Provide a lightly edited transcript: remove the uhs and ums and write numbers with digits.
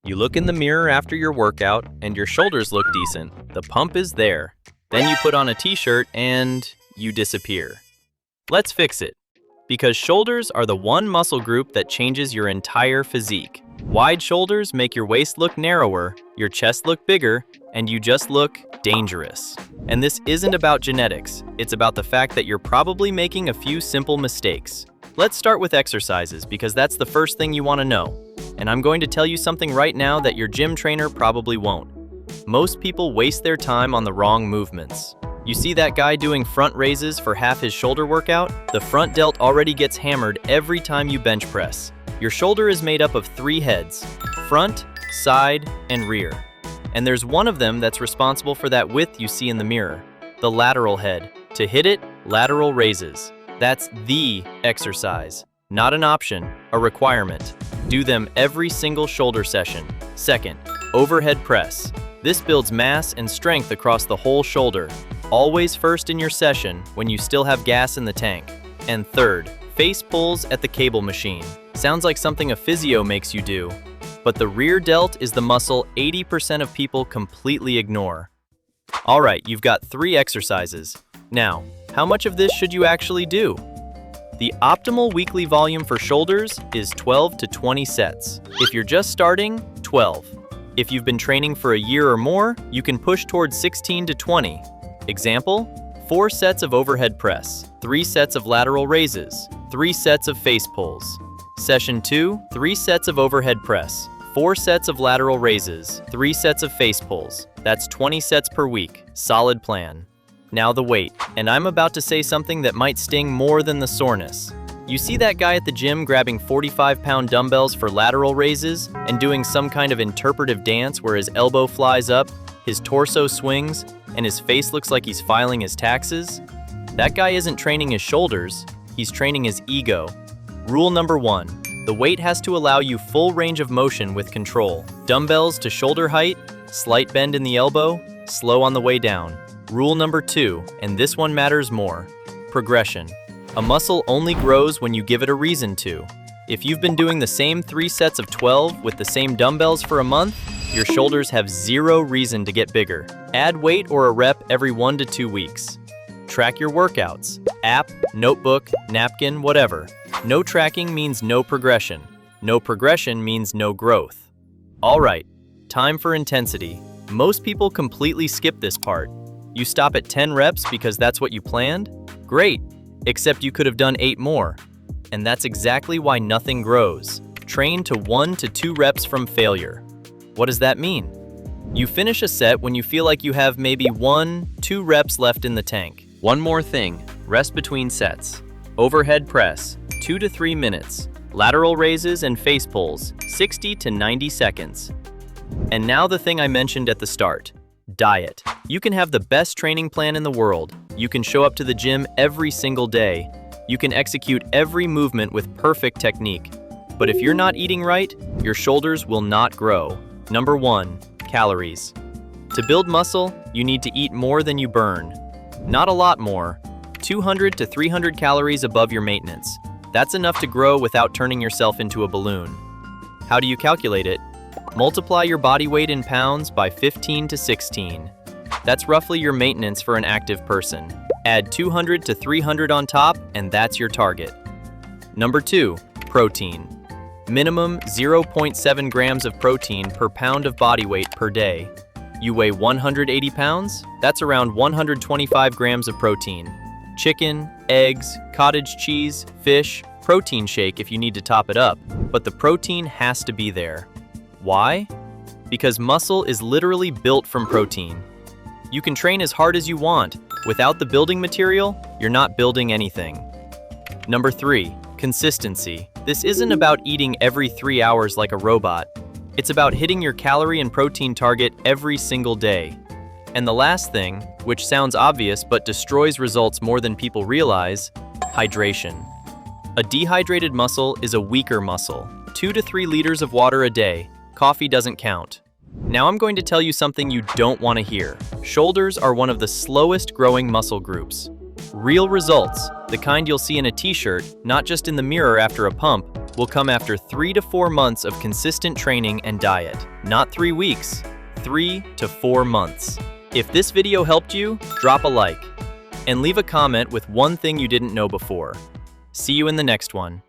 You look in the mirror after your workout and your shoulders look decent. The pump is there. Then you put on a t-shirt and you disappear. Let's fix it. Because shoulders are the one muscle group that changes your entire physique. Wide shoulders make your waist look narrower, your chest look bigger, and you just look dangerous. And this isn't about genetics. It's about the fact that you're probably making a few simple mistakes. Let's start with exercises because that's the first thing you want to know. And I'm going to tell you something right now that your gym trainer probably won't. Most people waste their time on the wrong movements. You see that guy doing front raises for half his shoulder workout? The front delt already gets hammered every time you bench press. Your shoulder is made up of 3 heads: front, side, and rear. And there's one of them that's responsible for that width you see in the mirror, the lateral head. To hit it, lateral raises. That's the exercise. Not an option, a requirement. Do them every single shoulder session. Second, overhead press. This builds mass and strength across the whole shoulder. Always first in your session when you still have gas in the tank. And third, face pulls at the cable machine. Sounds like something a physio makes you do. But the rear delt is the muscle 80% of people completely ignore. All right, you've got 3 exercises. Now, how much of this should you actually do? The optimal weekly volume for shoulders is 12 to 20 sets. If you're just starting, 12. If you've been training for a year or more, you can push towards 16 to 20. Example, 4 sets of overhead press, 3 sets of lateral raises, 3 sets of face pulls. Session 2, 3 sets of overhead press, 4 sets of lateral raises, 3 sets of face pulls. That's 20 sets per week. Solid plan. Now the weight. And I'm about to say something that might sting more than the soreness. You see that guy at the gym grabbing 45-pound dumbbells for lateral raises and doing some kind of interpretive dance where his elbow flies up, his torso swings, and his face looks like he's filing his taxes? That guy isn't training his shoulders, he's training his ego. Rule number 1, the weight has to allow you full range of motion with control. Dumbbells to shoulder height, slight bend in the elbow, slow on the way down. Rule number 2, and this one matters more, progression. A muscle only grows when you give it a reason to. If you've been doing the same 3 sets of 12 with the same dumbbells for a month, your shoulders have 0 reason to get bigger. Add weight or a rep every 1 to 2 weeks. Track your workouts. App, notebook, napkin, whatever. No tracking means no progression. No progression means no growth. All right, time for intensity. Most people completely skip this part. You stop at 10 reps because that's what you planned? Great, except you could have done 8 more. And that's exactly why nothing grows. Train to 1 to 2 reps from failure. What does that mean? You finish a set when you feel like you have maybe 1-2 reps left in the tank. One more thing, rest between sets. Overhead press, 2 to 3 minutes. Lateral raises and face pulls, 60 to 90 seconds. And now the thing I mentioned at the start. Diet. You can have the best training plan in the world. You can show up to the gym every single day. You can execute every movement with perfect technique. But if you're not eating right, your shoulders will not grow. Number 1, calories. To build muscle, you need to eat more than you burn. Not a lot more. 200 to 300 calories above your maintenance. That's enough to grow without turning yourself into a balloon. How do you calculate it? Multiply your body weight in pounds by 15 to 16. That's roughly your maintenance for an active person. Add 200 to 300 on top, and that's your target. Number 2, protein. Minimum 0.7 grams of protein per pound of body weight per day. You weigh 180 pounds? That's around 125 grams of protein. Chicken, eggs, cottage cheese, fish, protein shake if you need to top it up. But the protein has to be there. Why? Because muscle is literally built from protein. You can train as hard as you want. Without the building material, you're not building anything. Number 3, consistency. This isn't about eating every 3 hours like a robot. It's about hitting your calorie and protein target every single day. And the last thing, which sounds obvious but destroys results more than people realize, hydration. A dehydrated muscle is a weaker muscle. 2 to 3 liters of water a day. Coffee doesn't count. Now I'm going to tell you something you don't want to hear. Shoulders are one of the slowest growing muscle groups. Real results, the kind you'll see in a t-shirt, not just in the mirror after a pump, will come after 3 to 4 months of consistent training and diet. Not 3 weeks, 3 to 4 months. If this video helped you, drop a like and leave a comment with one thing you didn't know before. See you in the next one.